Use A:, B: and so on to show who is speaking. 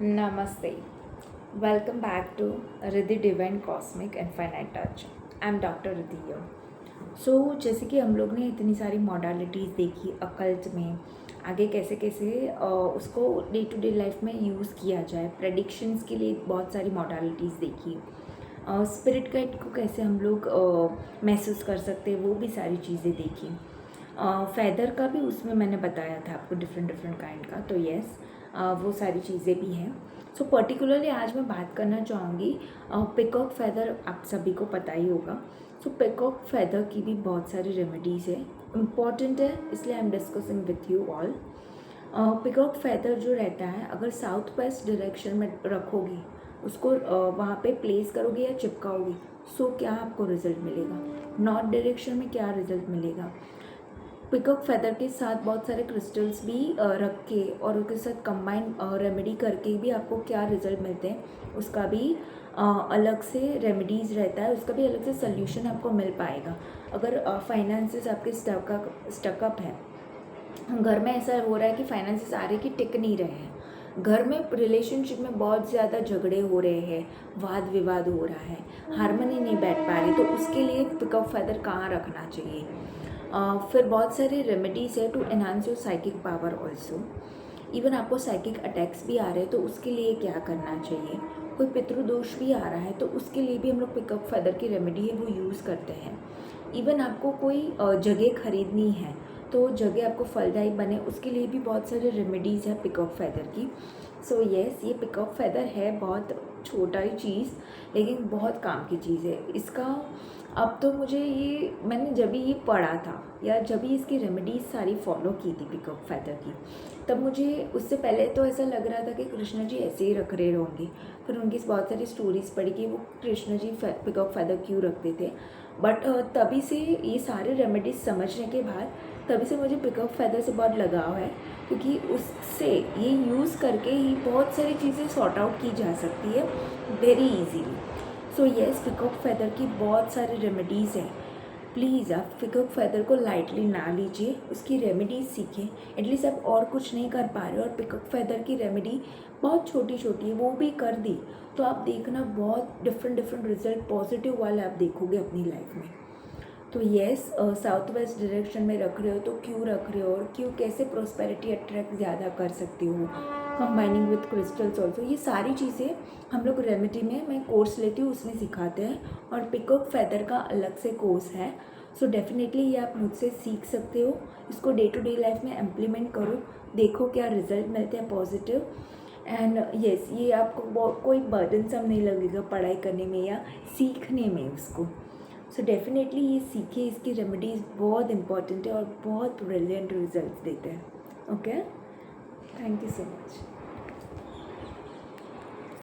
A: Namaste. Welcome back to Riddhi Divine Cosmic and Finite Touch. I'm doctor Riddhi here. सो जैसे कि हम लोग ने इतनी सारी मॉडलिटीज़ देखी अकल्ट में, आगे कैसे कैसे उसको डे टू डे लाइफ में यूज़ किया जाए, प्रेडिक्शंस के लिए बहुत सारी मॉडलिटीज़ देखी, स्पिरिट गाइड को कैसे हम लोग महसूस कर सकते हैं, वो भी सारी चीज़ें देखी। फैदर का भी उसमें मैंने बताया था आपको डिफरेंट डिफरेंट काइंड का, तो येस वो सारी चीज़ें भी हैं। सो पर्टिकुलरली आज मैं बात करना चाहूँगी पिकॉक फैदर, आप सभी को पता ही होगा। सो पिकॉक फैदर की भी बहुत सारी रेमेडीज़ है, इम्पॉर्टेंट है, इसलिए I am discussing with you all. Peacock feather जो रहता है, अगर साउथ वेस्ट डायरेक्शन में रखोगे उसको, वहाँ पे प्लेस करोगे या चिपकाओगे, सो क्या आपको रिजल्ट मिलेगा। नॉर्थ डायरेक्शन में क्या रिजल्ट मिलेगा। पिकॉक फैदर के साथ बहुत सारे क्रिस्टल्स भी रख के और उसके साथ कंबाइन रेमेडी करके भी आपको क्या रिजल्ट मिलते हैं, उसका भी अलग से रेमेडीज़ रहता है, उसका भी अलग से सोल्यूशन आपको मिल पाएगा। अगर फाइनेंसेस आपके स्टकअप है, घर में ऐसा हो रहा है कि फाइनेंसेस आ रहे कि टिक नहीं रहे हैं, घर में रिलेशनशिप में बहुत ज़्यादा झगड़े हो रहे हैं, वाद विवाद हो रहा है, हारमोनी नहीं बैठ पा रही, तो उसके लिए पिकॉक फैदर कहाँ रखना चाहिए। फिर बहुत सारी रेमेडीज़ है to enhance your psychic power also. Even आपको साइकिक अटैक्स भी आ रहे हैं तो उसके लिए क्या करना चाहिए। कोई पितृदोष भी आ रहा है तो उसके लिए भी हम लोग पिकॉक फैदर की रेमेडी है वो यूज़ करते हैं। इवन आपको कोई जगह खरीदनी है तो जगह आपको फलदायी बने, उसके लिए भी बहुत सारे रेमेडीज़ है पिकॉक फैदर की। सो येस, ये पिकॉक फैदर है बहुत छोटा ही चीज़, लेकिन बहुत काम की चीज़ है इसका। अब तो मुझे ये, मैंने जब भी ये पढ़ा था या जब भी इसकी रेमेडीज सारी फॉलो की थी पिकॉक फैदर की, तब मुझे उससे पहले तो ऐसा लग रहा था कि कृष्ण जी ऐसे ही रख रहे होंगे। फिर उनकी बहुत सारी स्टोरीज़ पढ़ी कि वो कृष्ण जी पिकॉक फैदर क्यों रखते थे। बट तभी से ये सारे रेमेडीज समझने के बाद तभी से मुझे पिकॉक फैदर से बहुत लगाव है, क्योंकि उससे ये यूज़ करके ही बहुत सारी चीज़ें सॉर्ट आउट की जा सकती है very easily. So yes, peacock feather की बहुत सारी रेमेडीज़ हैं। प्लीज़ आप पिकॉक फैदर को लाइटली ना लीजिए, उसकी रेमेडीज सीखें। एटलीस्ट आप और कुछ नहीं कर पा रहे और पिकॉक फैदर की रेमेडी बहुत छोटी छोटी है, वो भी कर दी तो आप देखना बहुत डिफरेंट डिफरेंट रिजल्ट पॉजिटिव वाले आप देखोगे अपनी लाइफ में। तो येस, साउथ वेस्ट डायरेक्शन में रख रहे हो तो क्यों रख रहे हो, और क्यों, कैसे प्रोस्पेरिटी अट्रैक्ट ज़्यादा कर सकते हो, कंबाइनिंग विथ क्रिस्टल्स ऑल्सो, ये सारी चीज़ें हम लोग रेमेडी में, मैं कोर्स लेती हूँ उसमें सिखाते हैं, और पिकॉक फैदर का अलग से कोर्स है। सो डेफिनेटली ये आप मुझसे सीख सकते हो, इसको डे टू डे लाइफ में इम्प्लीमेंट करो, देखो क्या रिजल्ट मिलते हैं पॉजिटिव। एंड येस, ये आपको कोई बर्डनसम नहीं लगेगा पढ़ाई करने में या सीखने में उसको। सो डेफिनेटली ये सीखे, इसकी रेमेडीज़ बहुत इंपॉर्टेंट है और बहुत ब्रिलियंट रिजल्ट देते हैं। Okay, thank you so much.